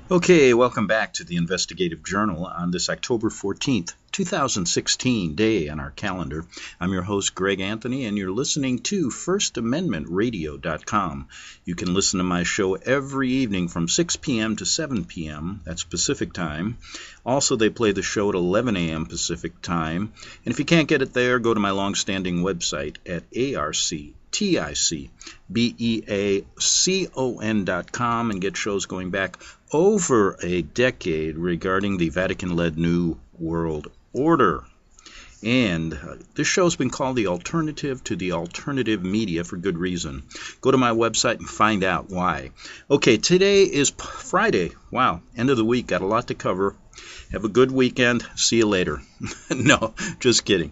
Okay, welcome back to the Investigative Journal on this October 14th, 2016 day on our calendar. I'm your host, Greg Anthony, and you're listening to FirstAmendmentRadio.com. You can listen to my show every evening from 6 p.m. to 7 p.m. That's Pacific time. Also, they play the show at 11 a.m. Pacific time. And if you can't get it there, go to my long-standing website at arcticbeacon.com and get shows going back over a decade regarding the Vatican-led New World Order. And this show's been called the alternative to the alternative media for good reason. Go to my website and find out why. Okay, today is Friday. Wow, end of the week. Got a lot to cover. Have a good weekend. See you later. No, just kidding.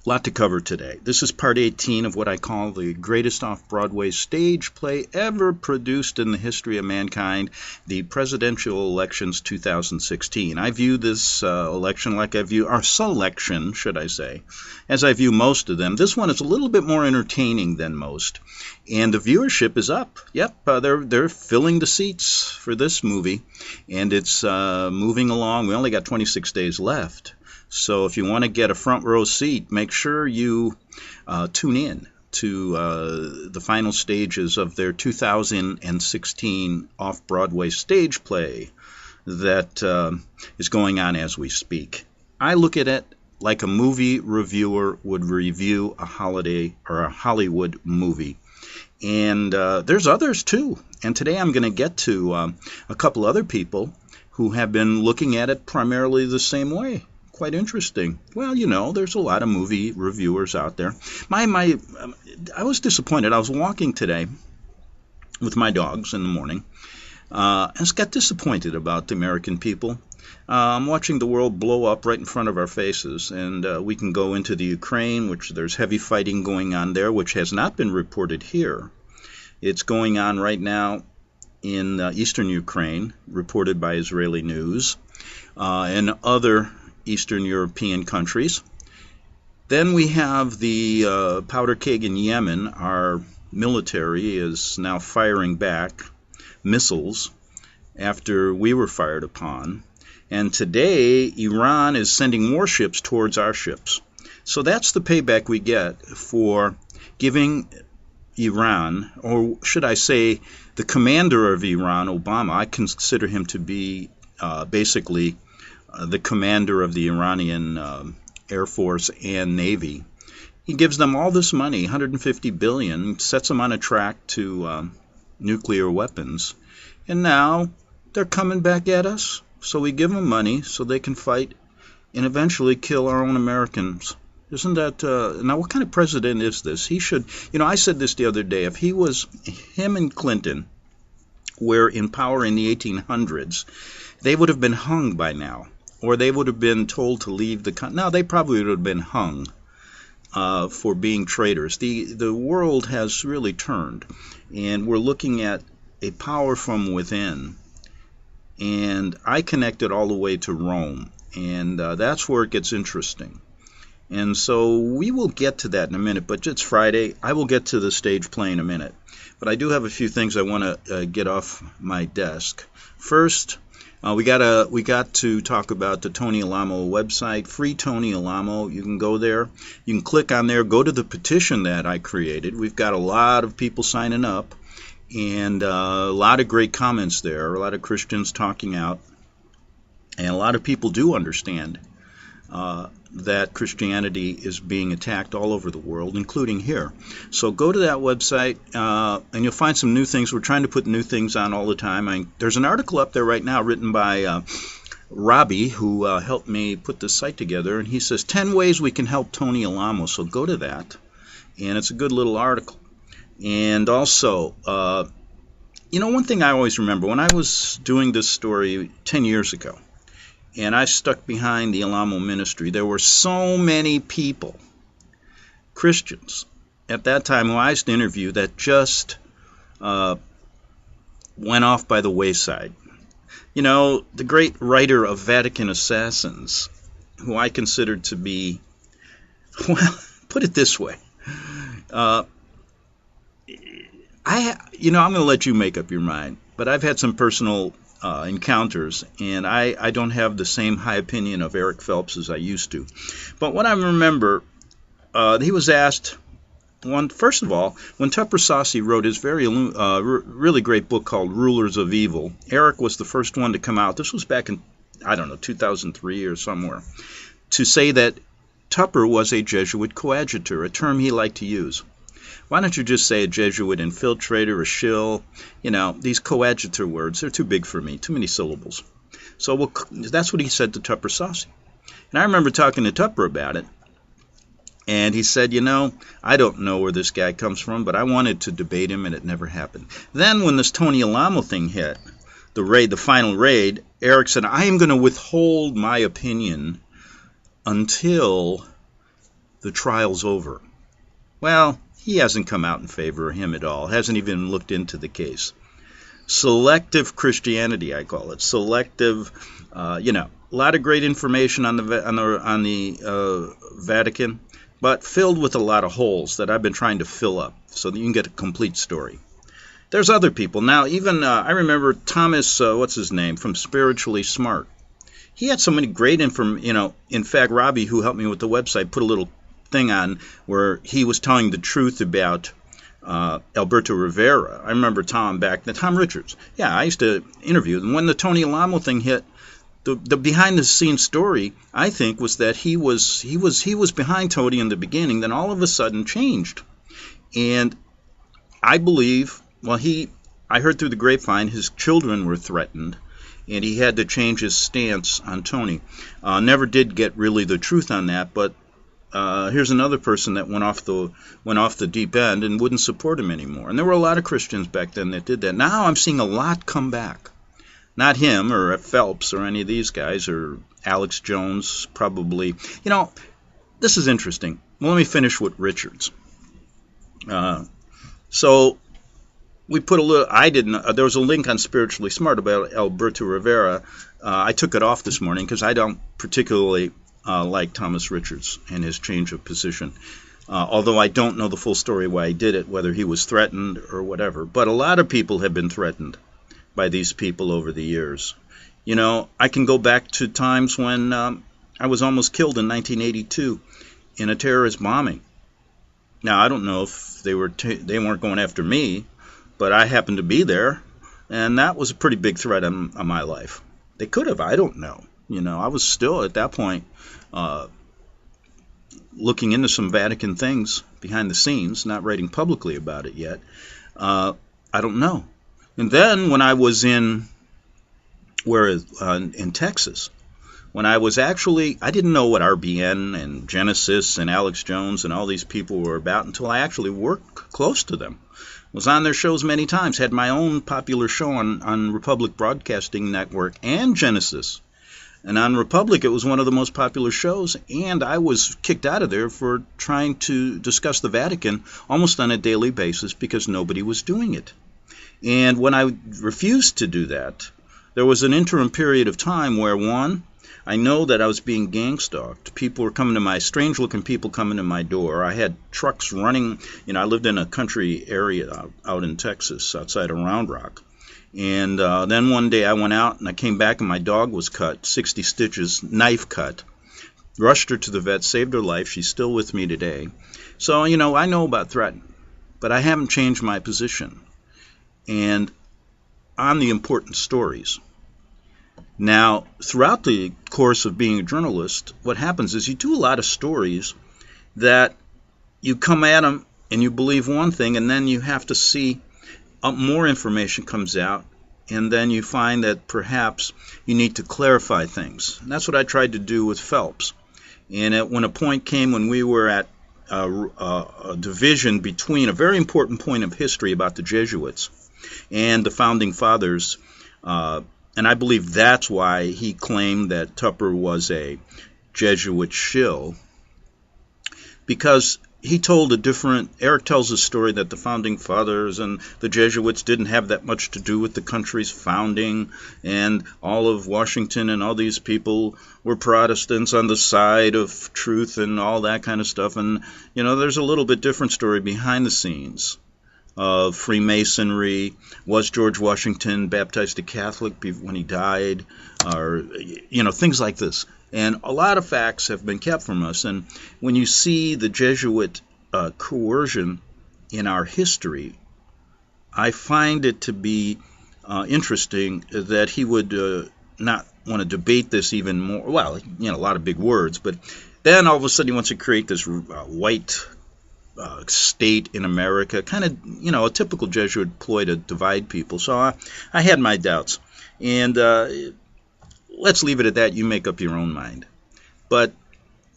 Lot to cover today. This is part 18 of what I call the greatest off-Broadway stage play ever produced in the history of mankind, the presidential elections 2016. I view this election like I view our selection, should I say, as I view most of them. This one is a little bit more entertaining than most, and the viewership is up. Yep, they're filling the seats for this movie, and it's moving along. We only got 26 days left. So if you want to get a front row seat, make sure you tune in to the final stages of their 2016 Off-Broadway Stage play that is going on as we speak. I look at it like a movie reviewer would review a holiday or a Hollywood movie. And there's others too. And today I'm going to get to a couple other people who have been looking at it primarily the same way. Quite interesting. Well, you know, there's a lot of movie reviewers out there. I was disappointed. I was walking today with my dogs in the morning. I just got disappointed about the American people. I'm watching the world blow up right in front of our faces, and we can go into the Ukraine, which there's heavy fighting going on there, which has not been reported here. It's going on right now in eastern Ukraine, reported by Israeli news, and other Eastern European countries. Then we have the powder keg in Yemen. Our military is now firing back missiles after we were fired upon. And today, Iran is sending warships towards our ships. So that's the payback we get for giving Iran, or should I say the commander of Iran, Obama. I consider him to be basically the commander of the Iranian Air Force and Navy. He gives them all this money, $150 billion, sets them on a track to nuclear weapons. And now they're coming back at us. So we give them money so they can fight and eventually kill our own Americans. Isn't that, now what kind of president is this? He should, you know, I said this the other day, if him and Clinton were in power in the 1800s, they would have been hung by now. Or they would have been told to leave the country. No, they probably would have been hung for being traitors. The world has really turned, and we're looking at a power from within. And I connect it all the way to Rome, and that's where it gets interesting. And so we will get to that in a minute, but it's Friday. I will get to the stage play in a minute. But I do have a few things I want to get off my desk. First, we got to talk about the Tony Alamo website, Free Tony Alamo. You can go there. You can click on there. Go to the petition that I created. We've got a lot of people signing up, and a lot of great comments there. A lot of Christians talking out, and a lot of people do understand that Christianity is being attacked all over the world, including here. So go to that website, and you'll find some new things. We're trying to put new things on all the time. There's an article up there right now written by Robbie, who helped me put this site together, and he says 10 ways we can help Tony Alamo. So go to that, and it's a good little article. And also, you know, one thing I always remember, when I was doing this story 10 years ago, and I stuck behind the Alamo ministry, there were so many people, Christians, at that time who I used to interview that just went off by the wayside. You know, the great writer of Vatican Assassins, who I considered to be, well, put it this way, I'm going to let you make up your mind. but I've had some personal encounters, and I don't have the same high opinion of Eric Phelps as I used to. But what I remember, he was asked, first of all, when Tupper Saucy wrote his really great book called Rulers of Evil, Eric was the first one to come out. This was back in, 2003 or somewhere, to say that Tupper was a Jesuit coadjutor, a term he liked to use. Why don't you just say a Jesuit infiltrator, a shill? These coadjutor words, they're too big for me, too many syllables. So that's what he said to Tupper Saucy. And I remember talking to Tupper about it, and he said, I don't know where this guy comes from, but I wanted to debate him, and it never happened. Then when this Tony Alamo thing hit, the final raid, Eric said, I am going to withhold my opinion until the trial's over. Well, he hasn't come out in favor of him at all, hasn't even looked into the case. Selective Christianity, I call it. Selective, a lot of great information on the Vatican, but filled with a lot of holes that I've been trying to fill up so that you can get a complete story. There's other people. Now, even I remember Thomas, what's his name, from Spiritually Smart. He had so many great information. In fact, Robbie, who helped me with the website, put a little thing on where he was telling the truth about Alberto Rivera. I remember Tom Richards. Yeah, I used to interview him. When the Tony Alamo thing hit, the behind-the-scenes story, I think, was that he was behind Tony in the beginning, then all of a sudden changed. And I believe, I heard through the grapevine his children were threatened, and he had to change his stance on Tony. Never did get really the truth on that, but here's another person that went off the deep end and wouldn't support him anymore. And there were a lot of Christians back then that did that. Now I'm seeing a lot come back. Not him or Phelps or any of these guys or Alex Jones probably. This is interesting. Well, let me finish with Richards. So we put a little, there was a link on Spiritually Smart about Alberto Rivera. I took it off this morning because I don't particularly like Thomas Richards and his change of position. Although I don't know the full story why he did it, whether he was threatened or whatever. But a lot of people have been threatened by these people over the years. I can go back to times when I was almost killed in 1982 in a terrorist bombing. Now, I don't know if they weren't going after me, but I happened to be there, and that was a pretty big threat on my life. They could have, I don't know. I was still at that point looking into some Vatican things behind the scenes, not writing publicly about it yet. I don't know. And then when I was in Texas, when I was I didn't know what RBN and Genesis and Alex Jones and all these people were about until I actually worked close to them. Was on their shows many times, had my own popular show on Republic Broadcasting Network and Genesis. And on Republic, it was one of the most popular shows, and I was kicked out of there for trying to discuss the Vatican almost on a daily basis because nobody was doing it. And when I refused to do that, there was an interim period of time where, one, I know that I was being gang stalked. Strange looking people coming to my door. I had trucks running. I lived in a country area out in Texas, outside of Round Rock. And then one day I went out and I came back and my dog was cut, 60 stitches, knife cut. Rushed her to the vet, saved her life. She's still with me today. So, I know about threatening, but I haven't changed my position. And on the important stories. Now, throughout the course of being a journalist, what happens is you do a lot of stories that you come at them and you believe one thing, and then you have to see more information comes out, and then you find that perhaps you need to clarify things. And that's what I tried to do with Phelps. And when a point came when we were at a division between a very important point of history about the Jesuits and the Founding Fathers, and I believe that's why he claimed that Tupper was a Jesuit shill, because he told Eric tells a story that the Founding Fathers and the Jesuits didn't have that much to do with the country's founding, and all of Washington and all these people were Protestants on the side of truth and all that kind of stuff. And, there's a little bit different story behind the scenes of Freemasonry. Was George Washington baptized a Catholic when he died? Or, things like this. And a lot of facts have been kept from us. And when you see the Jesuit coercion in our history, I find it to be interesting that he would not want to debate this even more. Well, a lot of big words, but then all of a sudden he wants to create this white state in America, kind of, a typical Jesuit ploy to divide people. So I had my doubts. And let's leave it at that. You make up your own mind. But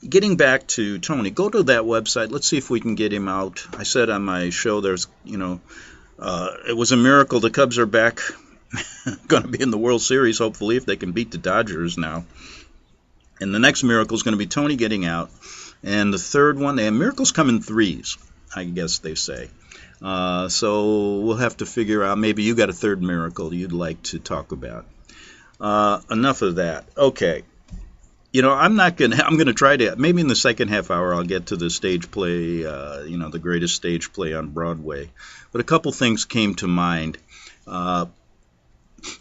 getting back to Tony, go to that website. Let's see if we can get him out. I said on my show there's, it was a miracle the Cubs are back, going to be in the World Series, hopefully, if they can beat the Dodgers now. And the next miracle is going to be Tony getting out. And the third one, miracles come in threes, I guess they say. So we'll have to figure out, maybe you got a third miracle you'd like to talk about. Enough of that. Okay. I'm going to try to, maybe in the second half hour I'll get to the stage play, the greatest stage play on Broadway. But a couple things came to mind.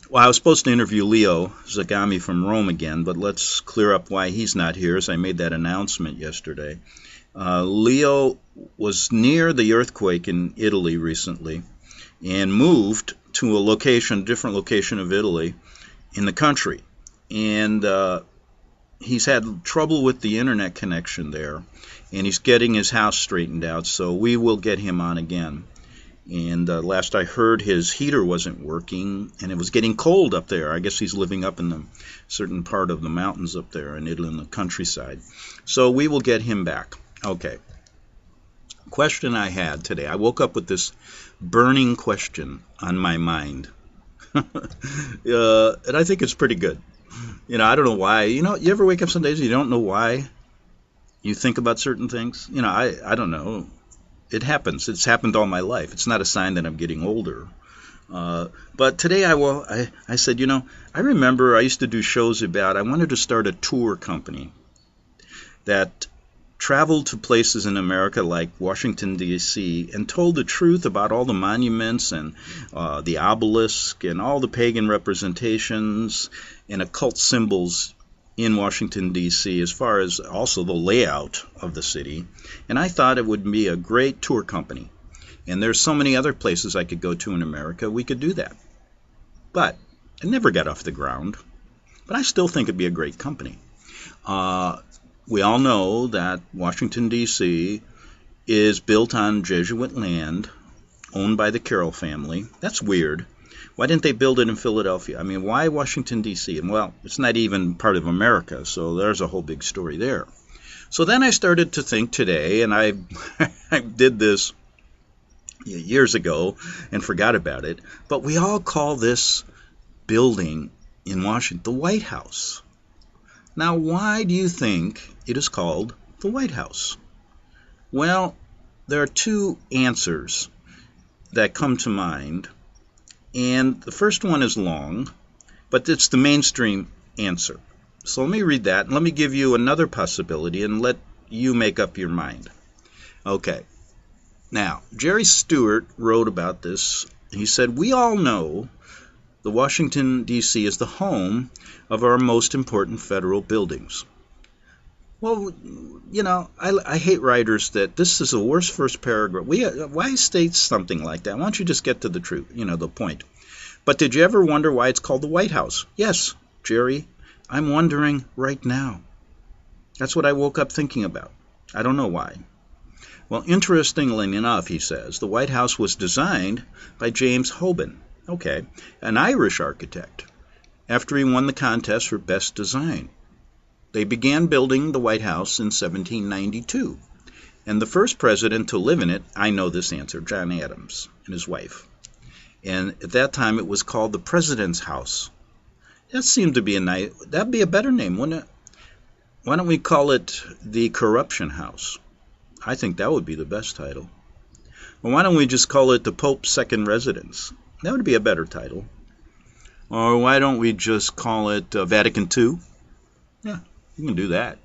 Well, I was supposed to interview Leo Zagami from Rome again, but let's clear up why he's not here, as I made that announcement yesterday. Leo was near the earthquake in Italy recently and moved to a different location of Italy in the country. And he's had trouble with the internet connection there, and he's getting his house straightened out, so we will get him on again. And last I heard, his heater wasn't working, and it was getting cold up there. I guess he's living up in a certain part of the mountains up there in Italy, in the countryside. So we will get him back. Okay. Question I had today. I woke up with this burning question on my mind. And I think it's pretty good. I don't know why. You ever wake up some days and you don't know why you think about certain things? I don't know. It happens. It's happened all my life. It's not a sign that I'm getting older. But today I said, I remember I used to do shows I wanted to start a tour company that traveled to places in America like Washington, D.C., and told the truth about all the monuments and the obelisk and all the pagan representations and occult symbols in Washington, D.C., as far as also the layout of the city. And I thought it would be a great tour company. And there's so many other places I could go to in America, we could do that. But it never got off the ground. But I still think it'd be a great company. We all know that Washington, D.C. is built on Jesuit land owned by the Carroll family. That's weird. Why didn't they build it in Philadelphia? I mean, why Washington, D.C.? And, well, it's not even part of America, so there's a whole big story there. So then I started to think today, and I did this years ago and forgot about it, but we all call this building in Washington the White House. Now, why do you think it is called the White House? Well, there are two answers that come to mind. And the first one is long, but it's the mainstream answer. So let me read that, and let me give you another possibility, and let you make up your mind. Okay. Now, Jerry Stewart wrote about this. He said, "We all know the Washington, D.C. is the home of our most important federal buildings." Well, I hate writers that this is the worst first paragraph. Why state something like that? Why don't you just get to the truth, the point? But did you ever wonder why it's called the White House? Yes, Jerry, I'm wondering right now. That's what I woke up thinking about. I don't know why. Well, interestingly enough, he says, the White House was designed by James Hoban, an Irish architect, after he won the contest for Best Design. They began building the White House in 1792, and the first president to live in it, I know this answer, John Adams and his wife. And at that time, it was called the President's House. That seemed to be that'd be a better name, wouldn't it? Why don't we call it the Corruption House? I think that would be the best title. Or why don't we just call it the Pope's Second Residence? That would be a better title. Or why don't we just call it Vatican II? Yeah, you can do that.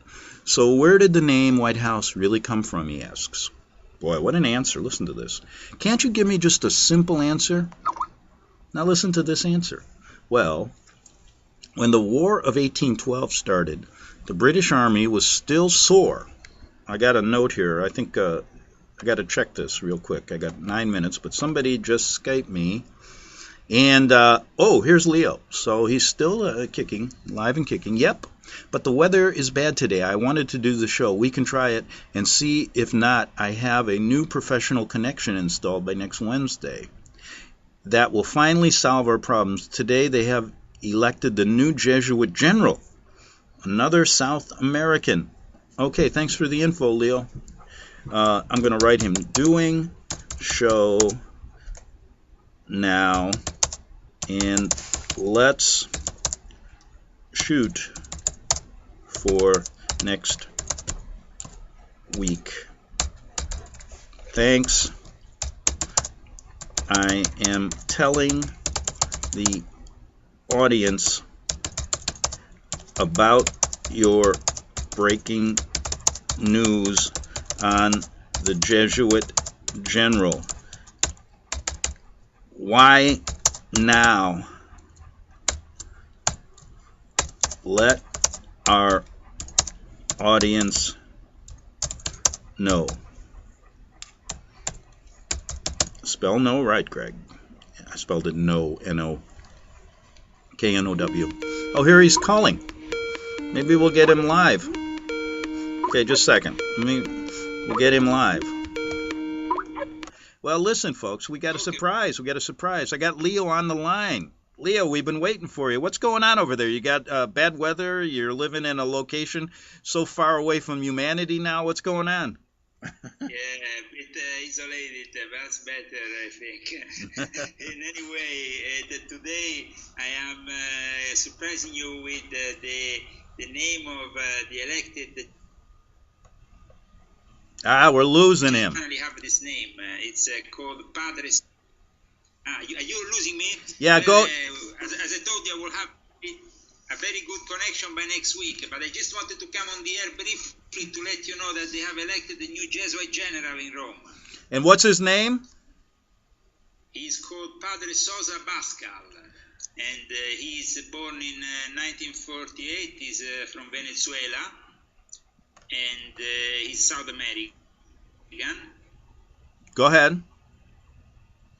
So where did the name White House really come from, he asks. Boy, what an answer. Listen to this. Can't you give me just a simple answer? Now listen to this answer. Well, when the War of 1812 started, the British Army was still sore. I got a note here. I think I got to check this real quick. I got 9 minutes, but somebody just Skyped me. And, here's Leo. So he's still kicking, live and kicking. Yep. But the weather is bad today. I wanted to do the show. We can try it and see. If not, I have a new professional connection installed by next Wednesday that will finally solve our problems. Today they have elected the new Jesuit general, another South American. Okay, thanks for the info, Leo. I'm going to write him, doing show now, and let's shoot for next week. Thanks. I am telling the audience about your breaking news on the Jesuit general. Why now? Let our audience know. Spell no right, Greg. I spelled it no, N-O, K-N-O-W. Oh, here he's calling. Maybe we'll get him live. Okay, just a second. We'll get him live. Well, listen, folks, we got a surprise. I got Leo on the line. Leo, we've been waiting for you. What's going on over there? You got bad weather? You're living in a location so far away from humanity now? What's going on? Yeah, a bit isolated, that's better, I think. In any way, today I am surprising you with the name of the elected. We're losing him. I finally have this name. It's called Padre. Are you losing me? Yeah, go. As I told you, I will have a very good connection by next week. But I just wanted to come on the air briefly to let you know that they have elected the new Jesuit general in Rome. And what's his name? He's called Padre Sosa Bascal. And he's born in 1948. He's from Venezuela. And he's South American. Go ahead.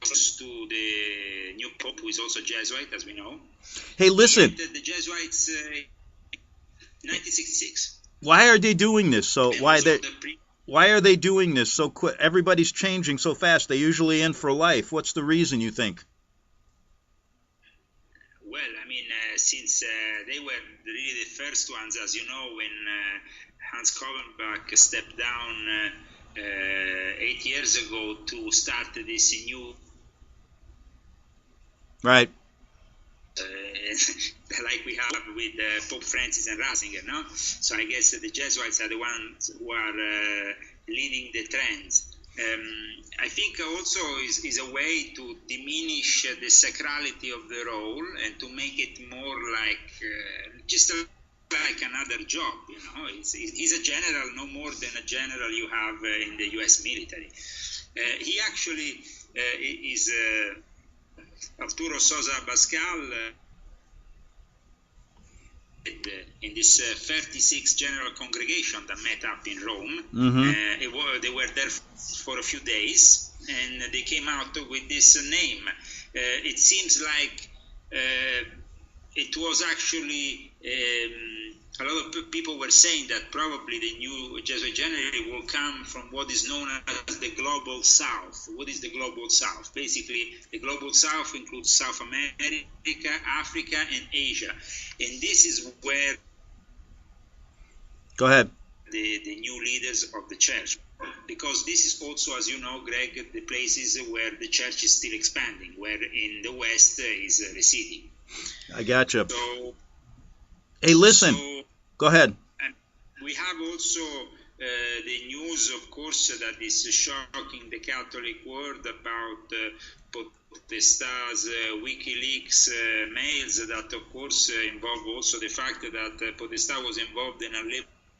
To the new Pope, who is also Jesuit, as we know. Hey, listen. He entered the Jesuits in 1966. Why are they doing this? Why are they doing this so quick? Everybody's changing so fast. They usually in for life. What's the reason, you think? Well, I mean, since they were really the first ones, as you know, when Hans Kallenbach stepped down 8 years ago to start this new. Right. Like we have with Pope Francis and Ratzinger, no? So I guess the Jesuits are the ones who are leading the trends. I think also is a way to diminish the sacrality of the role and to make it more like just like another job, you know. He's a general, no more than a general you have in the U.S. military. He actually is Arturo Sosa Bascal in this 36 general congregation that met up in Rome. Mm-hmm. They were there for a few days, and they came out with this name. It seems like it was actually a lot of people were saying that probably the new Jesuit general will come from what is known as the Global South. What is the Global South? Basically, the Global South includes South America, Africa, and Asia. And this is where Go ahead. The new leaders of the church. Because this is also, as you know, Greg, the places where the church is still expanding, where in the West is receding. I gotcha. So, hey, listen. Go ahead. We have also the news, of course, that is shocking the Catholic world about Podesta's WikiLeaks mails that, of course, involve also the fact that Podesta was involved in a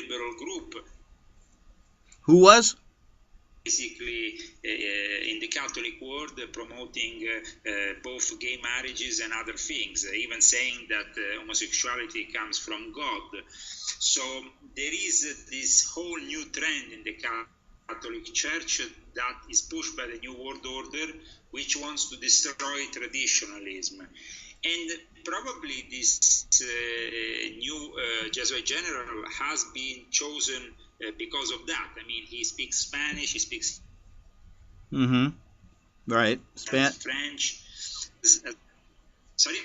liberal group. Who was? basically in the Catholic world promoting both gay marriages and other things, even saying that homosexuality comes from God. So there is this whole new trend in the Catholic Church that is pushed by the New World Order, which wants to destroy traditionalism. And probably this new Jesuit general has been chosen because of that. I mean, he speaks Spanish, he speaks right, French. Sorry?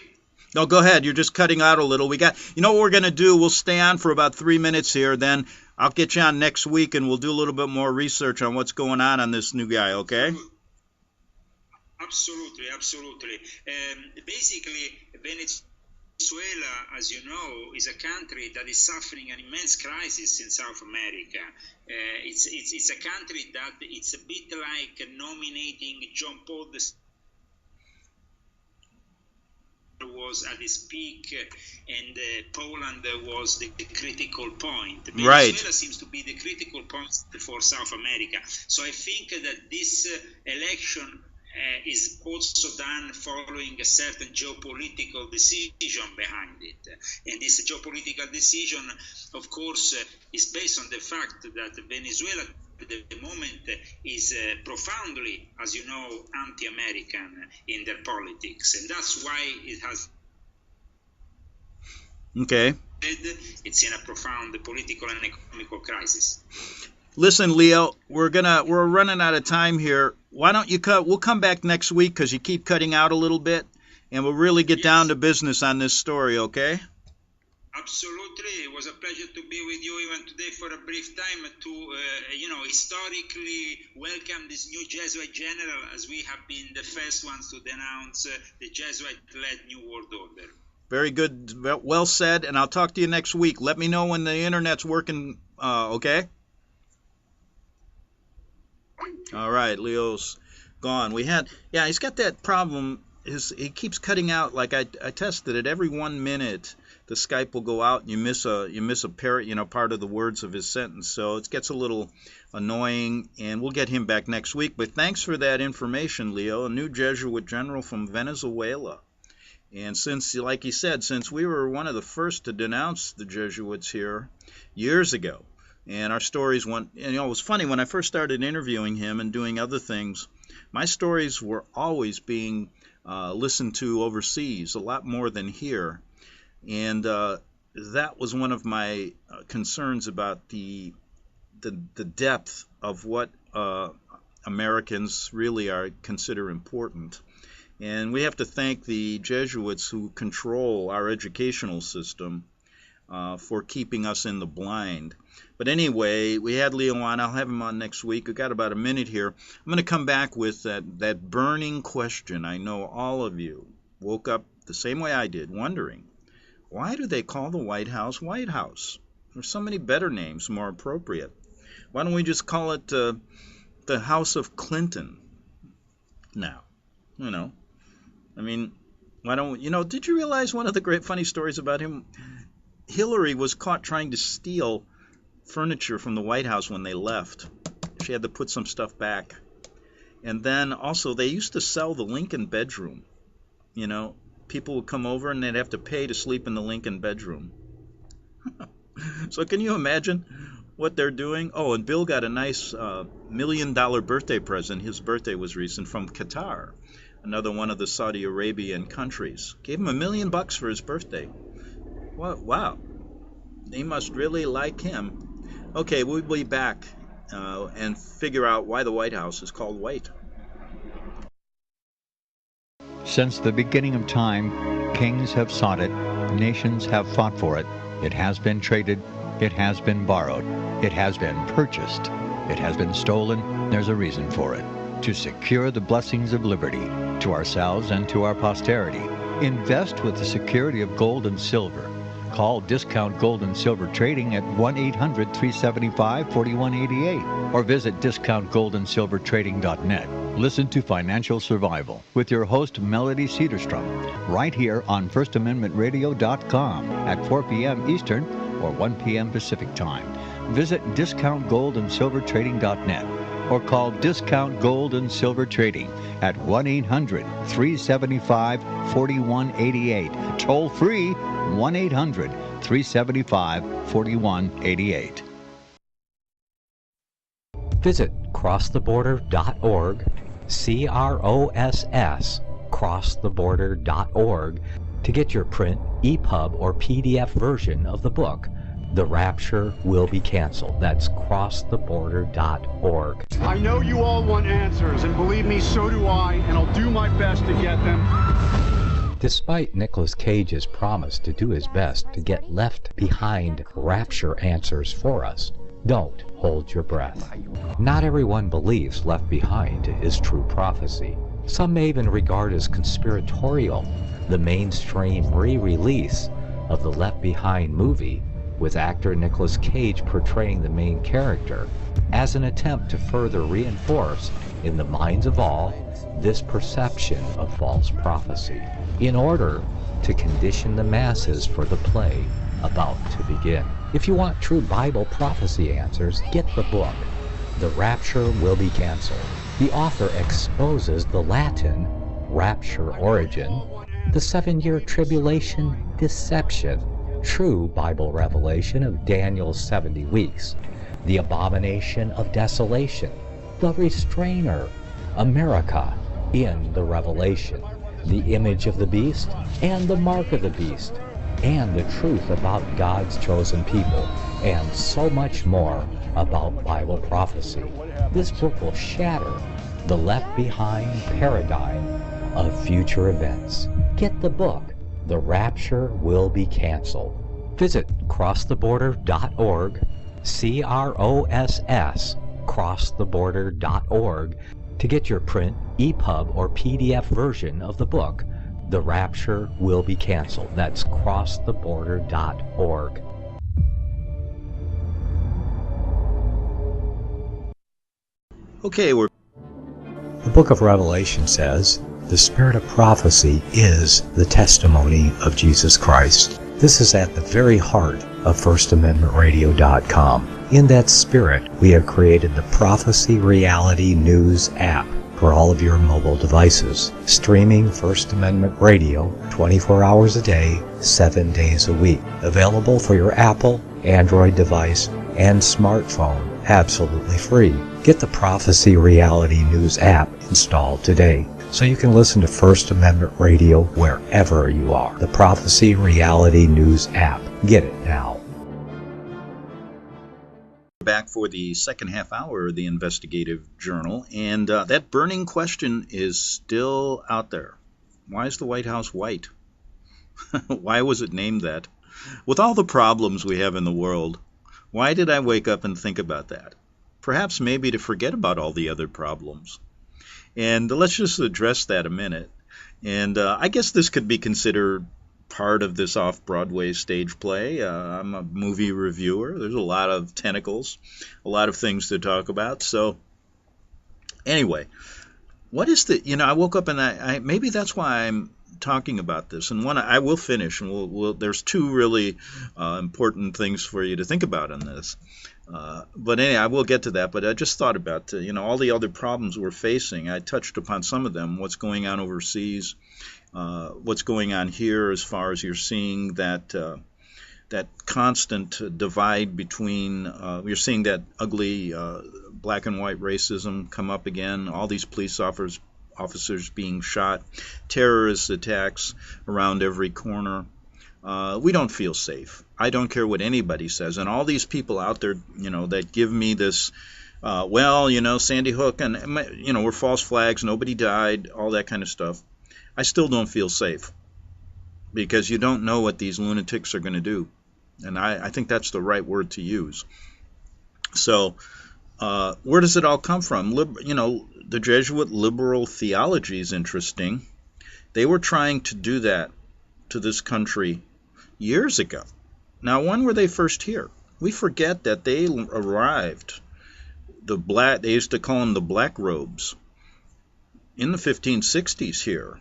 No, go ahead. You're just cutting out a little. You know what we're going to do? We'll stay on for about 3 minutes here. Then I'll get you on next week, and we'll do a little bit more research on what's going on this new guy, okay? Absolutely. Basically, Venezuela, as you know, is a country that is suffering an immense crisis in South America. It's a country that it's a bit like nominating John Paul II was at its peak, and Poland was the critical point. Venezuela seems to be the critical point for South America. So I think that this election is also done following a certain geopolitical decision behind it. And this geopolitical decision, of course, is based on the fact that Venezuela at the moment is profoundly, as you know, anti-American in their politics. And that's why it has... Okay. It's in a profound political and economical crisis. Listen, Leo, we're running out of time here. Why don't you we'll come back next week because you keep cutting out a little bit, and we'll really get down to business on this story, okay? Absolutely. It was a pleasure to be with you even today for a brief time to, historically welcome this new Jesuit general, as we have been the first ones to denounce the Jesuit-led New World Order. Very good. Well said, and I'll talk to you next week. Let me know when the internet's working, okay? All right, Leo's gone. He's got that problem. He keeps cutting out. Like I tested it. Every 1 minute, the Skype will go out, and you miss a part of the words of his sentence. So it gets a little annoying, and we'll get him back next week. But thanks for that information, Leo. A new Jesuit general from Venezuela. And since, like he said, since we were one of the first to denounce the Jesuits here years ago, and our stories went, and it was funny, when I first started interviewing him and doing other things, my stories were always being listened to overseas, a lot more than here. And that was one of my concerns about the depth of what Americans really consider important. And we have to thank the Jesuits who control our educational system for keeping us in the blind. But anyway, we had Leo on. I'll have him on next week. We've got about a minute here. I'm going to come back with that burning question. I know all of you woke up the same way I did, wondering, why do they call the White House White House? There's so many better names, more appropriate. Why don't we just call it the House of Clinton now? I mean, why don't did you realize one of the great funny stories about him? Hillary was caught trying to steal furniture from the White House when they left. She had to put some stuff back. And then also they used to sell the Lincoln bedroom. People would come over and they'd have to pay to sleep in the Lincoln bedroom. So can you imagine what they're doing? Oh, and Bill got a nice $1 million birthday present. His birthday was recent, from Qatar, another one of the Saudi Arabian countries. Gave him $1 million for his birthday. Wow. They must really like him. Okay, we'll be back and figure out why the White House is called white. Since the beginning of time, kings have sought it, nations have fought for it. It has been traded, it has been borrowed, it has been purchased, it has been stolen. There's a reason for it. To secure the blessings of liberty to ourselves and to our posterity. Invest with the security of gold and silver. Call Discount Gold and Silver Trading at 1-800-375-4188 or visit discountgoldandsilvertrading.net. Listen to Financial Survival with your host Melody Cedarstrom right here on FirstAmendmentRadio.com at 4 p.m. Eastern or 1 p.m. Pacific Time. Visit discountgoldandsilvertrading.net. or call Discount Gold and Silver Trading at 1-800-375-4188. Toll free, 1-800-375-4188. Visit crosstheborder.org, CROSS, crosstheborder.org, to get your print, EPUB, or PDF version of the book, The Rapture Will Be Canceled. That's crosstheborder.org. I know you all want answers, and believe me, so do I, and I'll do my best to get them. Despite Nicolas Cage's promise to do his best to get left behind rapture answers for us, don't hold your breath. Not everyone believes Left Behind is true prophecy. Some may even regard as conspiratorial the mainstream re-release of the Left Behind movie with actor Nicolas Cage portraying the main character as an attempt to further reinforce in the minds of all this perception of false prophecy in order to condition the masses for the play about to begin. If you want true Bible prophecy answers, get the book, The Rapture Will Be Canceled. The author exposes the Latin rapture origin, the 7-year tribulation deception, true Bible revelation of Daniel's 70 weeks, the abomination of desolation, the restrainer, America in the Revelation, the image of the beast and the mark of the beast, and the truth about God's chosen people, and so much more about Bible prophecy. This book will shatter the Left Behind paradigm of future events. Get the book, The Rapture Will Be Canceled. Visit crosstheborder.org, CROSS, crosstheborder.org, to get your print, EPUB, or PDF version of the book, The Rapture Will Be Canceled. That's crosstheborder.org. Okay, The book of Revelation says, the spirit of prophecy is the testimony of Jesus Christ. This is at the very heart of FirstAmendmentRadio.com. In that spirit, we have created the Prophecy Reality News app for all of your mobile devices, streaming First Amendment Radio 24 hours a day, 7 days a week. Available for your Apple, Android device, and smartphone, absolutely free. Get the Prophecy Reality News app installed today, so you can listen to First Amendment Radio wherever you are. The Prophecy Reality News app. Get it now. back for the second half hour of the investigative journal, and that burning question is still out there. Why is the White House white? Why was it named that? With all the problems we have in the world, why did I wake up and think about that? Perhaps maybe to forget about all the other problems. And let's just address that a minute. And I guess this could be considered part of this Off Broadway Stage play. I'm a movie reviewer. There's a lot of tentacles, a lot of things to talk about. So anyway, what is the, I woke up and maybe that's why I'm talking about this. And one, I will finish, and there's two really important things for you to think about in this. But anyway, I will get to that. But I just thought about, all the other problems we're facing. I touched upon some of them, what's going on overseas, what's going on here as far as you're seeing that constant divide between, you're seeing that ugly black and white racism come up again, all these police officers being shot, terrorist attacks around every corner. We don't feel safe. I don't care what anybody says. And all these people out there, that give me this, Sandy Hook and, we're false flags, nobody died, all that kind of stuff. I still don't feel safe because you don't know what these lunatics are going to do. And I think that's the right word to use. So where does it all come from? The Jesuit liberal theology is interesting. They were trying to do that to this country years ago. Now, when were they first here? We forget that they arrived, they used to call them the black robes, in the 1560s here,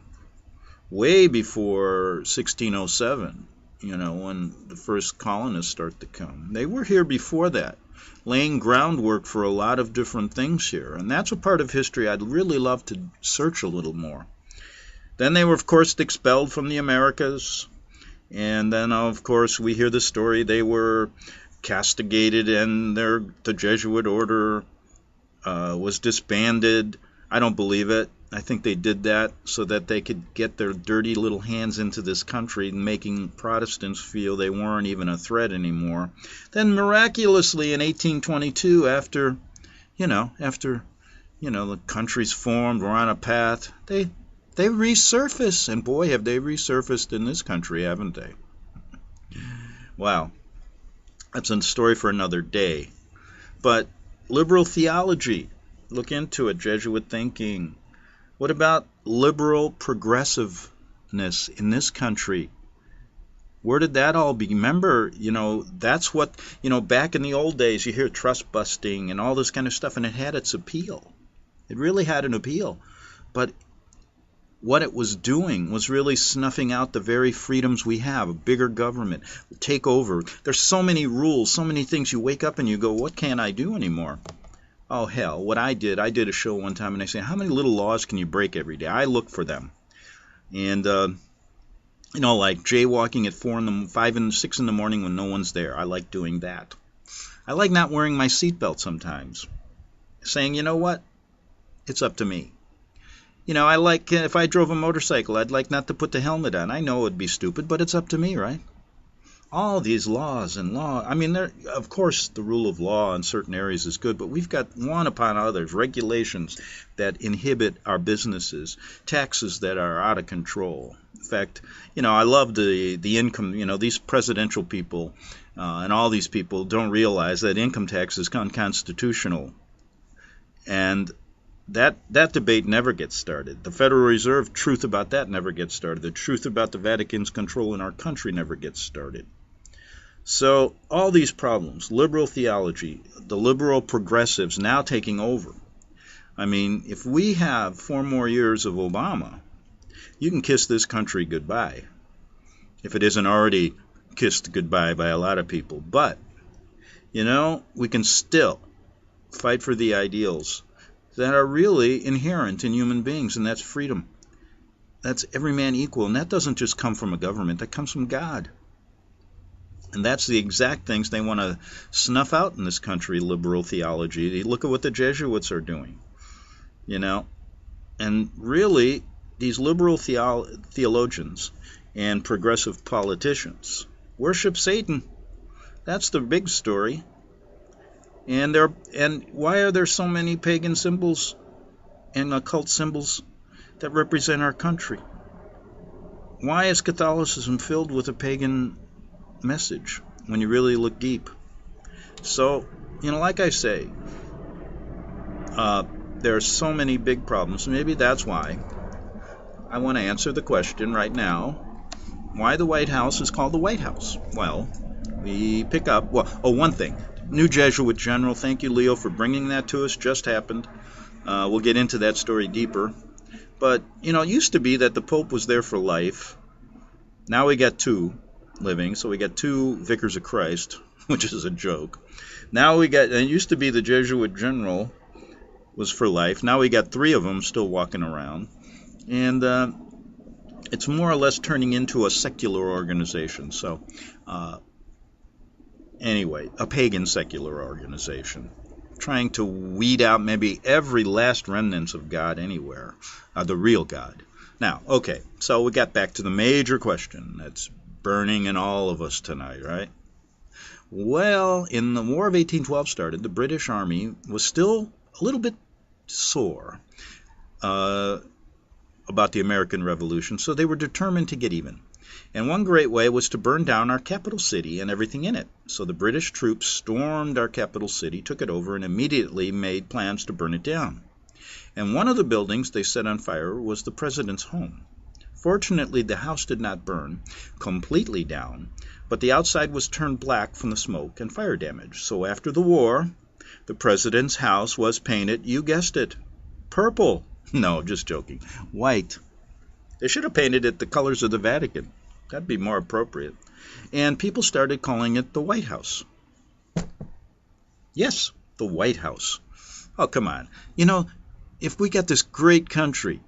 way before 1607. when the first colonists start to come. They were here before that, laying groundwork for a lot of different things here. And that's a part of history I'd really love to search a little more. Then they were, of course, expelled from the Americas. And then, of course, we hear the story. They were castigated and the Jesuit order was disbanded. I don't believe it. I think they did that so that they could get their dirty little hands into this country, making Protestants feel they weren't even a threat anymore. Then miraculously in 1822, after the country's formed, we're on a path, they resurface, and boy, have they resurfaced in this country, haven't they? Wow. That's a story for another day. But liberal theology, look into it, Jesuit thinking. What about liberal progressiveness in this country? Where did that all begin? Remember, that's what, back in the old days, you hear trust busting and all this kind of stuff, and it had its appeal. It really had an appeal. But what it was doing was really snuffing out the very freedoms we have, a bigger government, take over. There's so many rules, so many things. You wake up and you go, what can't I do anymore? Oh, hell, what I did a show one time, and I said, how many little laws can you break every day? I look for them. And, like jaywalking at 5 and 6 in the morning when no one's there. I like doing that. I like not wearing my seatbelt sometimes. Saying, you know what? It's up to me. I like, if I drove a motorcycle, I'd like not to put the helmet on. I know it would be stupid, but it's up to me, right? All these laws and of course, the rule of law in certain areas is good, but we've got one upon others, regulations that inhibit our businesses, taxes that are out of control. In fact, I love the income, these presidential people and all these people don't realize that income tax is unconstitutional. And that debate never gets started. The Federal Reserve, truth about that never gets started. The truth about the Vatican's control in our country never gets started. So all these problems, liberal theology, the liberal progressives now taking over. I mean, if we have 4 more years of Obama, you can kiss this country goodbye, if it isn't already kissed goodbye by a lot of people. But, we can still fight for the ideals that are really inherent in human beings, and that's freedom. That's every man equal, and that doesn't just come from a government, that comes from God. And that's the exact things they want to snuff out in this country, liberal theology. Look at what the Jesuits are doing, And really, these liberal theologians and progressive politicians worship Satan. That's the big story. And why are there so many pagan symbols and occult symbols that represent our country? Why is Catholicism filled with a pagan message when you really look deep? So, like I say, there are so many big problems. Maybe that's why I want to answer the question right now, why the White House is called the White House. Well, we pick up, one thing. New Jesuit general, thank you, Leo, for bringing that to us. Just happened. We'll get into that story deeper. But, it used to be that the Pope was there for life. Now we got 2 living, so we got 2 vicars of Christ, which is a joke. Now it used to be the Jesuit general was for life. Now we got 3 of them still walking around. And it's more or less turning into a secular organization. So, anyway, a pagan secular organization, trying to weed out maybe every last remnants of God anywhere, the real God. Now, okay, so we got back to the major question that's burning in all of us tonight, right? Well, in the War of 1812 started, the British Army was still a little bit sore about the American Revolution, so they were determined to get even. And one great way was to burn down our capital city and everything in it. So the British troops stormed our capital city, took it over, and immediately made plans to burn it down. And one of the buildings they set on fire was the president's home. Fortunately, the house did not burn completely down, but the outside was turned black from the smoke and fire damage. So after the war, the president's house was painted, you guessed it, purple. No, just joking. White. They should have painted it the colors of the Vatican. That'd be more appropriate. And people started calling it the White House. Yes, the White House. Oh, come on. If we got this great country,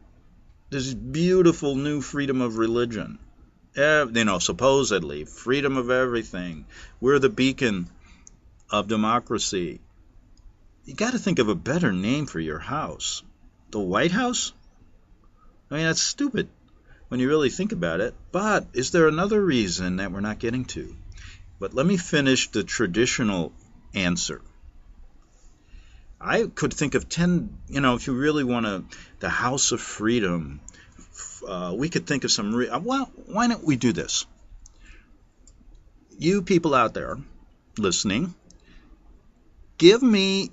this beautiful new freedom of religion, supposedly freedom of everything, we're the beacon of democracy, you got to think of a better name for your house. The White House? I mean, that's stupid when you really think about it. But is there another reason that we're not getting to? But let me finish the traditional answer. I could think of 10, if you really want the House of Freedom, we could think of some, well, why don't we do this? You people out there listening, give me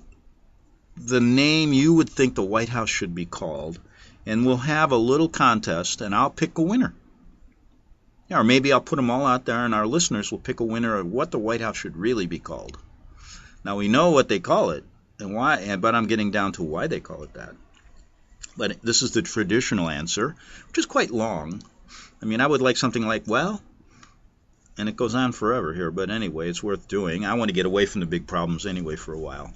the name you would think the White House should be called, and we'll have a little contest, and I'll pick a winner. Or maybe I'll put them all out there, and our listeners will pick a winner of what the White House should really be called. Now, we know what they call it, and why, but I'm getting down to why they call it that. But this is the traditional answer, which is quite long. I mean, I would like something like, well, and it goes on forever here, but anyway, it's worth doing. I want to get away from the big problems anyway for a while.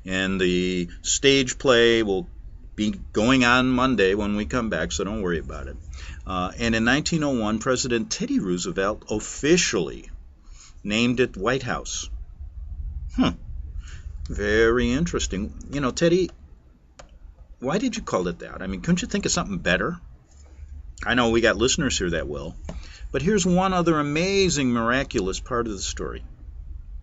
And the stage play will be going on Monday when we come back, so don't worry about it. And in 1901, President Teddy Roosevelt officially named it White House. Very interesting. Teddy, why did you call it that? I mean, couldn't you think of something better? I know we got listeners here that will. But here's one other amazing, miraculous part of the story.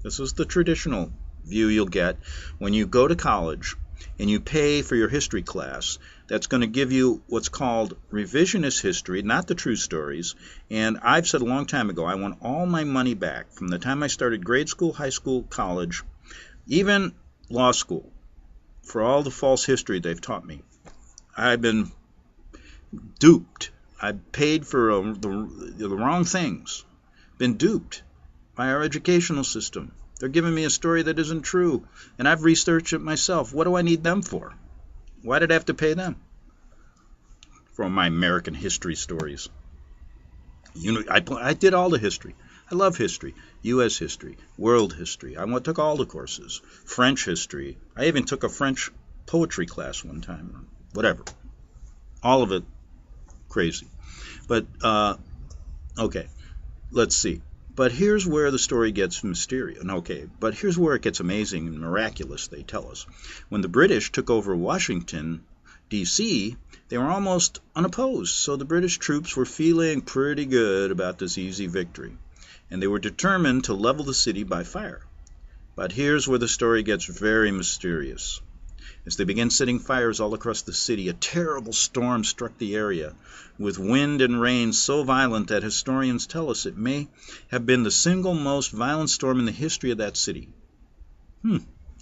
This is the traditional view you'll get when you go to college and you pay for your history class. That's going to give you what's called revisionist history, not the true stories. And I've said a long time ago, I want all my money back from the time I started grade school, high school, college, even law school, for all the false history they've taught me. I've been duped. I've paid for the wrong things. Been duped by our educational system. They're giving me a story that isn't true, and I've researched it myself. What do I need them for? Why did I have to pay them for my American history stories? I did all the history. I love history. U.S. history, world history. I took all the courses. French history. I even took a French poetry class one time. Whatever. All of it crazy. But, okay, let's see. But here's where the story gets mysterious. Okay, but here's where it gets amazing and miraculous, they tell us. When the British took over Washington, D.C., they were almost unopposed. So the British troops were feeling pretty good about this easy victory. And they were determined to level the city by fire. But here's where the story gets very mysterious. As they began setting fires all across the city, a terrible storm struck the area, with wind and rain so violent that historians tell us it may have been the single most violent storm in the history of that city.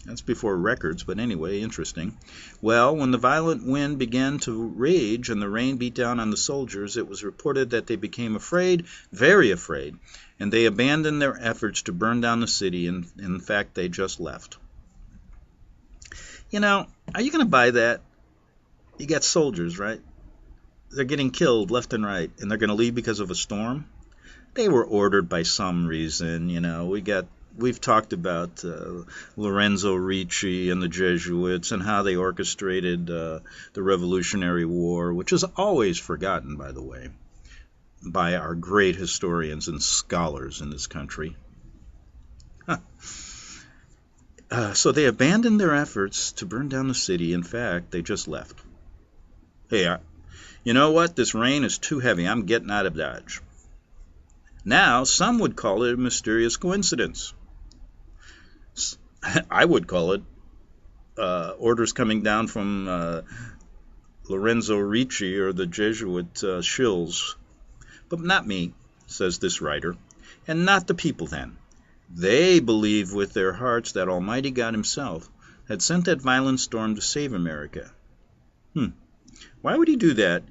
That's before records, but anyway, interesting. Well, when the violent wind began to rage and the rain beat down on the soldiers, it was reported that they became afraid, very afraid, and they abandoned their efforts to burn down the city, and in fact, they just left. Are you going to buy that? You got soldiers, right? They're getting killed left and right, and they're going to leave because of a storm? They were ordered by some reason, We've talked about Lorenzo Ricci and the Jesuits and how they orchestrated the Revolutionary War, which is always forgotten, by the way, by our great historians and scholars in this country. So they abandoned their efforts to burn down the city. In fact, they just left. Hey, you know what? This rain is too heavy. I'm getting out of Dodge. Now, some would call it a mysterious coincidence. I would call it orders coming down from Lorenzo Ricci or the Jesuit shills. But not me, says this writer, and not the people then. They believe with their hearts that Almighty God himself had sent that violent storm to save America. Why would he do that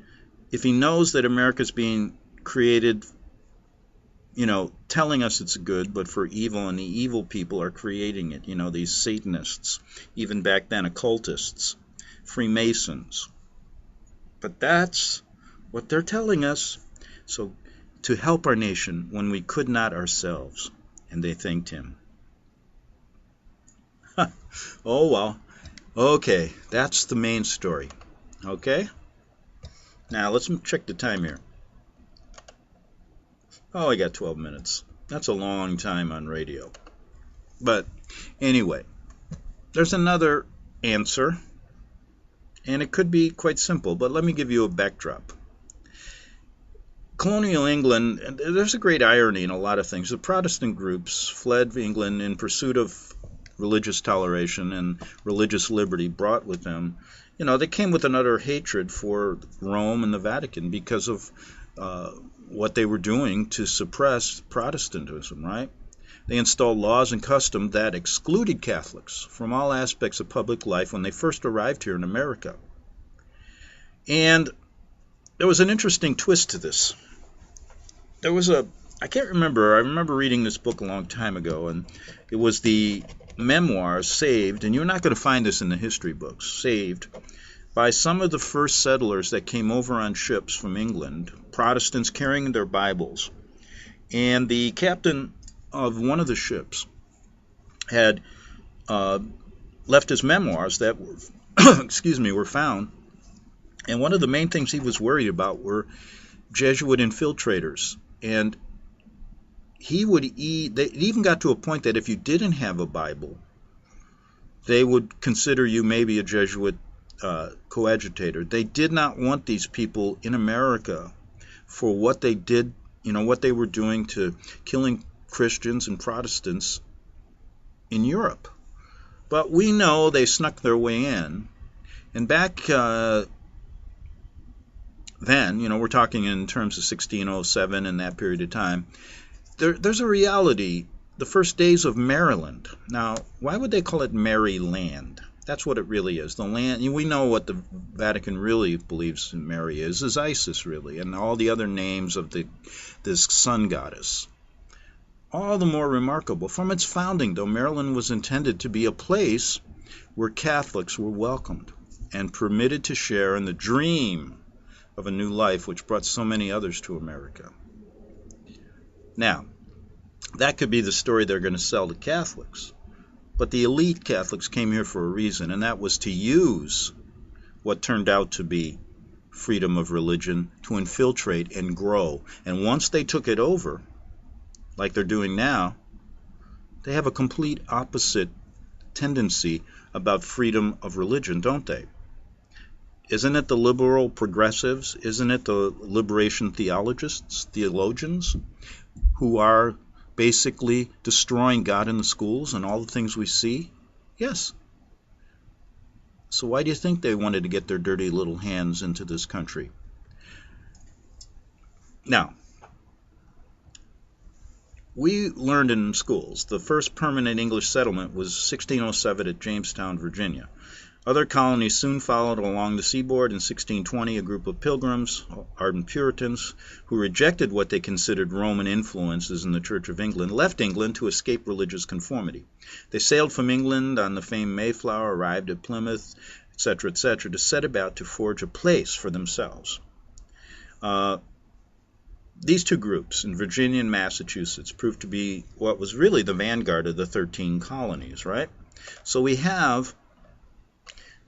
if he knows that America's being created, telling us it's good, but for evil, and the evil people are creating it, these Satanists, even back then occultists, Freemasons. But that's what they're telling us. So to help our nation when we could not ourselves. And they thanked him. Oh, well. Okay, that's the main story. Okay? Now, let's check the time here. Oh, I got 12 minutes. That's a long time on radio. But anyway, there's another answer, and it could be quite simple, but let me give you a backdrop. Colonial England, there's a great irony in a lot of things. The Protestant groups fled England in pursuit of religious toleration and religious liberty brought with them. They came with an utter hatred for Rome and the Vatican because of what they were doing to suppress Protestantism, right? They installed laws and customs that excluded Catholics from all aspects of public life when they first arrived here in America. And there was an interesting twist to this. I remember reading this book a long time ago, and it was the memoirs saved, and you're not going to find this in the history books, saved by some of the first settlers that came over on ships from England, Protestants carrying their Bibles. And the captain of one of the ships had left his memoirs that were, were found. And one of the main things he was worried about were Jesuit infiltrators. And they even got to a point that if you didn't have a Bible, they would consider you maybe a Jesuit coadjutor. They did not want these people in America for what they did, what they were doing to killing Christians and Protestants in Europe. But we know they snuck their way in. And back then, we're talking in terms of 1607 and that period of time, there's a reality, the first days of Maryland. Now, why would they call it Maryland? That's what it really is. The land, we know what the Vatican really believes in Mary is Isis, really, and all the other names of this sun goddess. All the more remarkable. From its founding, though, Maryland was intended to be a place where Catholics were welcomed and permitted to share in the dream of a new life which brought so many others to America. Now, that could be the story they're going to sell to Catholics. But the elite Catholics came here for a reason, and that was to use what turned out to be freedom of religion to infiltrate and grow. And once they took it over, like they're doing now, they have a complete opposite tendency about freedom of religion, don't they? Isn't it the liberal progressives? Isn't it the liberation theologians, who are basically destroying God in the schools and all the things we see? Yes. So why do you think they wanted to get their dirty little hands into this country? Now, we learned in schools the first permanent English settlement was 1607 at Jamestown, Virginia. Other colonies soon followed along the seaboard. In 1620, a group of pilgrims, ardent Puritans, who rejected what they considered Roman influences in the Church of England, left England to escape religious conformity. They sailed from England on the famed Mayflower, arrived at Plymouth, etc., to set about to forge a place for themselves. These two groups, in Virginia and Massachusetts, proved to be what was really the vanguard of the 13 colonies, right? So we have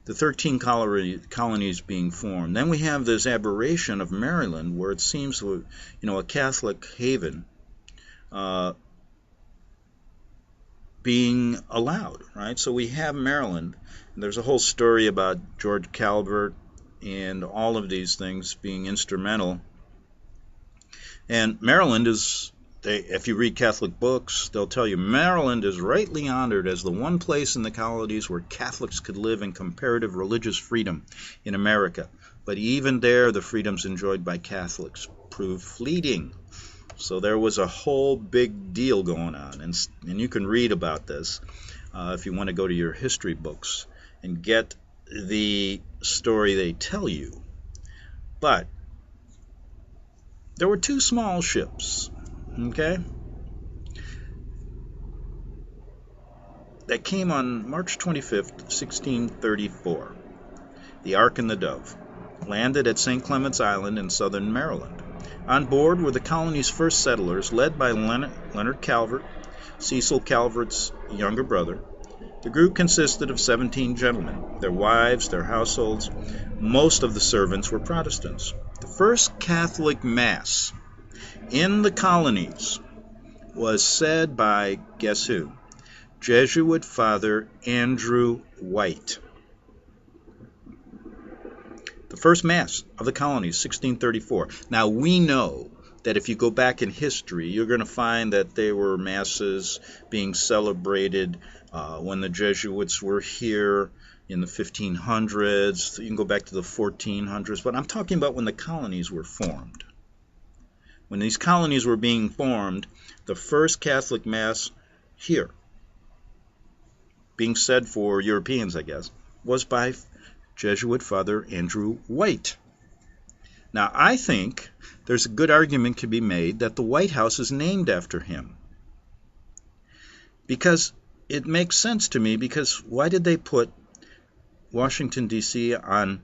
the 13 colonies being formed. Then we have this aberration of Maryland, where it seems, a Catholic haven being allowed, right? So we have Maryland. And there's a whole story about George Calvert and all of these things being instrumental. And Maryland is, if you read Catholic books, they'll tell you Maryland is rightly honored as the one place in the colonies where Catholics could live in comparative religious freedom in America. But even there, the freedoms enjoyed by Catholics proved fleeting. So there was a whole big deal going on. And you can read about this if you want to go to your history books and get the story they tell you. But there were two small ships, okay, that came on March 25th, 1634. The Ark and the Dove landed at St. Clement's Island in southern Maryland. On board were the colony's first settlers, led by Leonard Calvert, Cecil Calvert's younger brother. The group consisted of 17 gentlemen, their wives, their households. Most of the servants were Protestants. The first Catholic Mass in the colonies was said by, guess who? Jesuit Father Andrew White. The first Mass of the colonies, 1634. Now, we know that if you go back in history, you're going to find that there were Masses being celebrated when the Jesuits were here in the 1500s. You can go back to the 1400s, but I'm talking about when the colonies were formed. When these colonies were being formed, the first Catholic Mass here, being said for Europeans, I guess, was by Jesuit Father Andrew White. Now, I think there's a good argument to be made that the White House is named after him. Because it makes sense to me, because why did they put Washington, D.C. on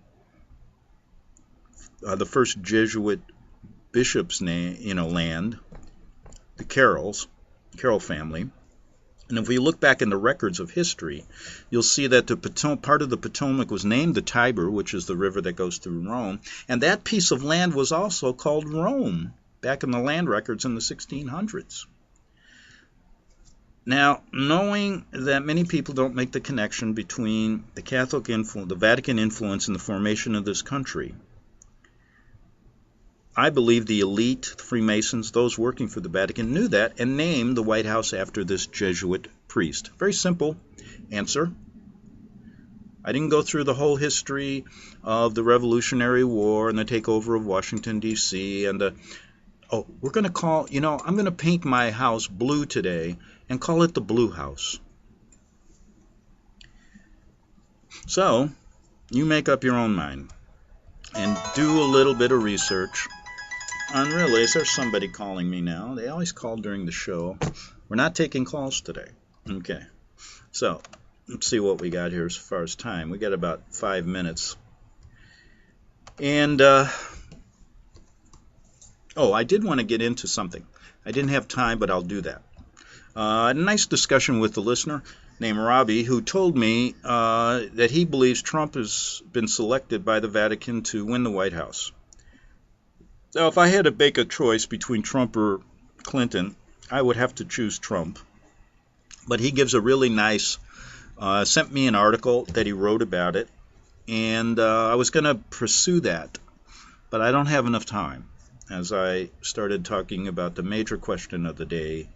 the first Jesuit bishop's name, land, the Carroll family? And if we look back in the records of history, you'll see that the part of the Potomac was named the Tiber, which is the river that goes through Rome, and that piece of land was also called Rome back in the land records in the 1600s. Now, knowing that many people don't make the connection between the Catholic influence, the Vatican influence in the formation of this country, I believe the elite, the Freemasons, those working for the Vatican knew that and named the White House after this Jesuit priest. Very simple answer. I didn't go through the whole history of the Revolutionary War and the takeover of Washington, D.C. and we're going to call, I'm going to paint my house blue today and call it the Blue House. So, you make up your own mind and do a little bit of research. Unrealized, there's somebody calling me now. They always call during the show. We're not taking calls today. Okay. So, let's see what we got here as far as time. We got about 5 minutes. And, I did want to get into something. I didn't have time, but I'll do that. A nice discussion with the listener named Robbie, who told me that he believes Trump has been selected by the Vatican to win the White House. So if I had to make a choice between Trump or Clinton, I would have to choose Trump. But he gives a really nice, sent me an article that he wrote about it, and I was going to pursue that, but I don't have enough time as I started talking about the major question of the day,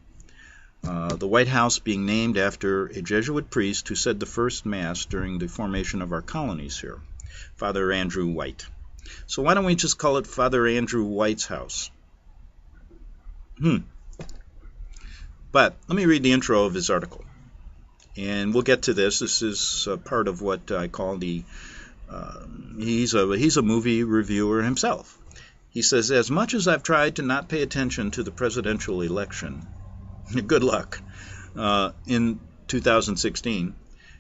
the White House being named after a Jesuit priest who said the first Mass during the formation of our colonies here, Father Andrew White. So why don't we just call it Father Andrew White's house? But let me read the intro of his article, and we'll get to this. This is part of what I call the, he's a movie reviewer himself. He says, as much as I've tried to not pay attention to the presidential election, good luck, in 2016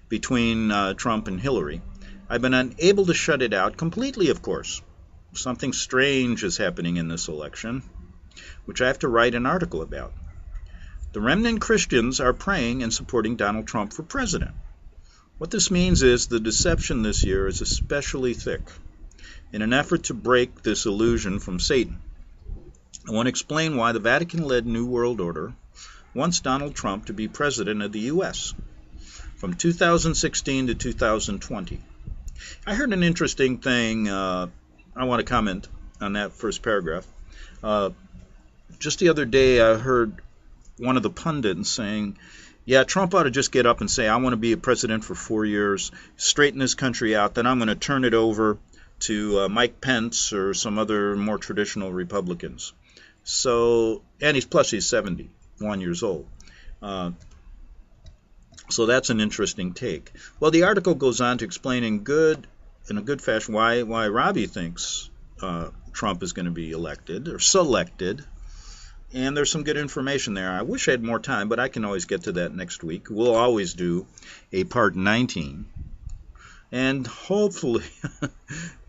between Trump and Hillary, I've been unable to shut it out completely, of course. Something strange is happening in this election, which I have to write an article about. The remnant Christians are praying and supporting Donald Trump for president. What this means is the deception this year is especially thick. In an effort to break this illusion from Satan, I want to explain why the Vatican-led New World Order wants Donald Trump to be president of the U.S. from 2016 to 2020. I heard an interesting thing. I want to comment on that first paragraph. Just the other day, I heard one of the pundits saying, yeah, Trump ought to just get up and say, I want to be a president for 4 years, straighten this country out, then I'm going to turn it over to Mike Pence or some other more traditional Republicans. So, and he's 71 years old. So that's an interesting take. Well, the article goes on to explain in a good fashion why Robbie thinks Trump is going to be elected or selected. And there's some good information there. I wish I had more time, but I can always get to that next week. We'll always do a part 19. And hopefully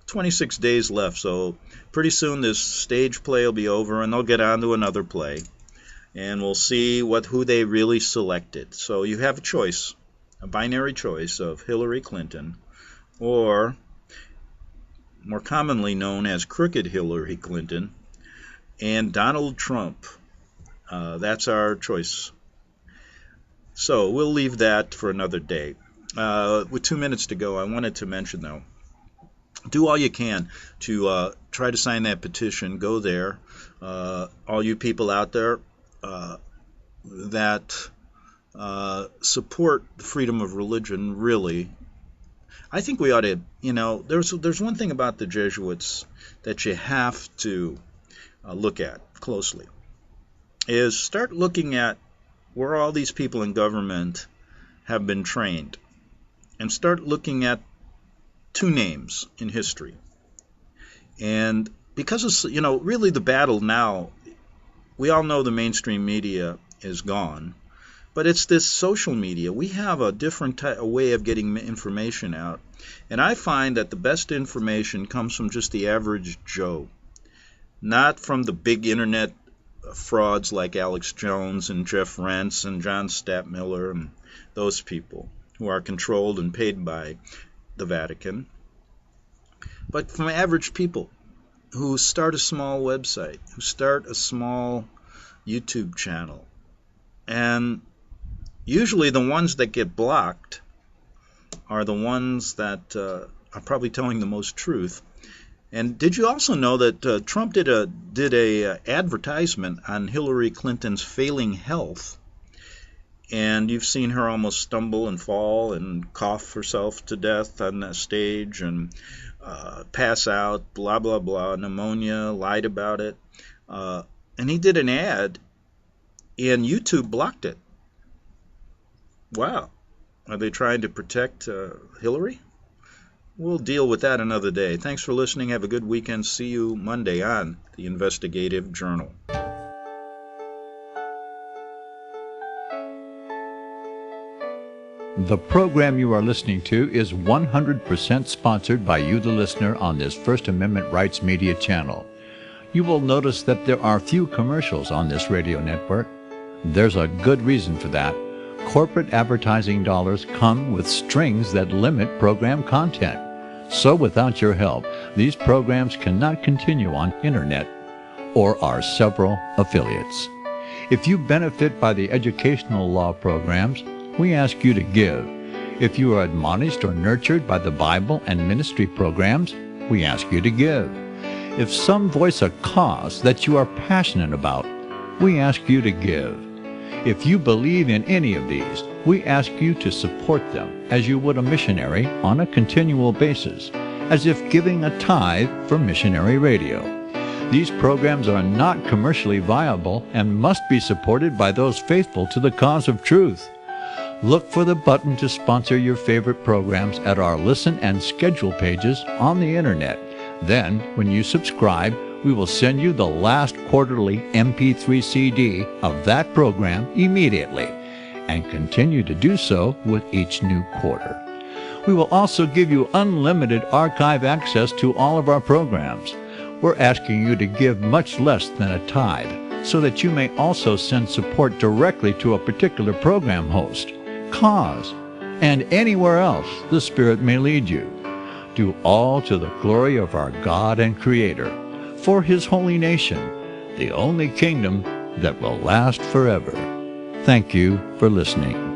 26 days left, so pretty soon this stage play will be over and they'll get on to another play, and we'll see who they really selected. So you have a choice, a binary choice of Hillary Clinton or, more commonly known as Crooked Hillary Clinton, and Donald Trump. That's our choice. So we'll leave that for another day. With 2 minutes to go, I wanted to mention, though, do all you can to try to sign that petition. Go there. All you people out there that support freedom of religion, really, I think we ought to, there's one thing about the Jesuits that you have to look at closely, is start looking at where all these people in government have been trained, and start looking at two names in history. And because of, really the battle now, we all know the mainstream media is gone, but it's this social media. We have a different way of getting information out, and I find that the best information comes from just the average Joe, not from the big internet frauds like Alex Jones and Jeff Rentz and John Stattmiller and those people who are controlled and paid by the Vatican, but from average people who start a small website, who start a small YouTube channel. And usually the ones that get blocked are the ones that are probably telling the most truth. And did you also know that Trump did a advertisement on Hillary Clinton's failing health? And you've seen her almost stumble and fall and cough herself to death on that stage and pass out, blah, blah, blah, pneumonia, lied about it. And he did an ad, and YouTube blocked it. Wow. Are they trying to protect Hillary? We'll deal with that another day. Thanks for listening. Have a good weekend. See you Monday on the Investigative Journal. The program you are listening to is 100% sponsored by you, the listener, on this First Amendment Rights Media channel. You will notice that there are few commercials on this radio network. There's a good reason for that. Corporate advertising dollars come with strings that limit program content. So without your help, these programs cannot continue on internet or our several affiliates. If you benefit by the educational law programs, we ask you to give. If you are admonished or nurtured by the Bible and ministry programs, we ask you to give. If some voice a cause that you are passionate about, we ask you to give. If you believe in any of these, we ask you to support them as you would a missionary on a continual basis, as if giving a tithe for missionary radio. These programs are not commercially viable and must be supported by those faithful to the cause of truth. Look for the button to sponsor your favorite programs at our listen and schedule pages on the internet. Then, when you subscribe, we will send you the last quarterly MP3 CD of that program immediately, and continue to do so with each new quarter. We will also give you unlimited archive access to all of our programs. We're asking you to give much less than a tithe, so that you may also send support directly to a particular program host, cause, and anywhere else the Spirit may lead you. Do all to the glory of our God and Creator, for His holy nation, the only kingdom that will last forever. Thank you for listening.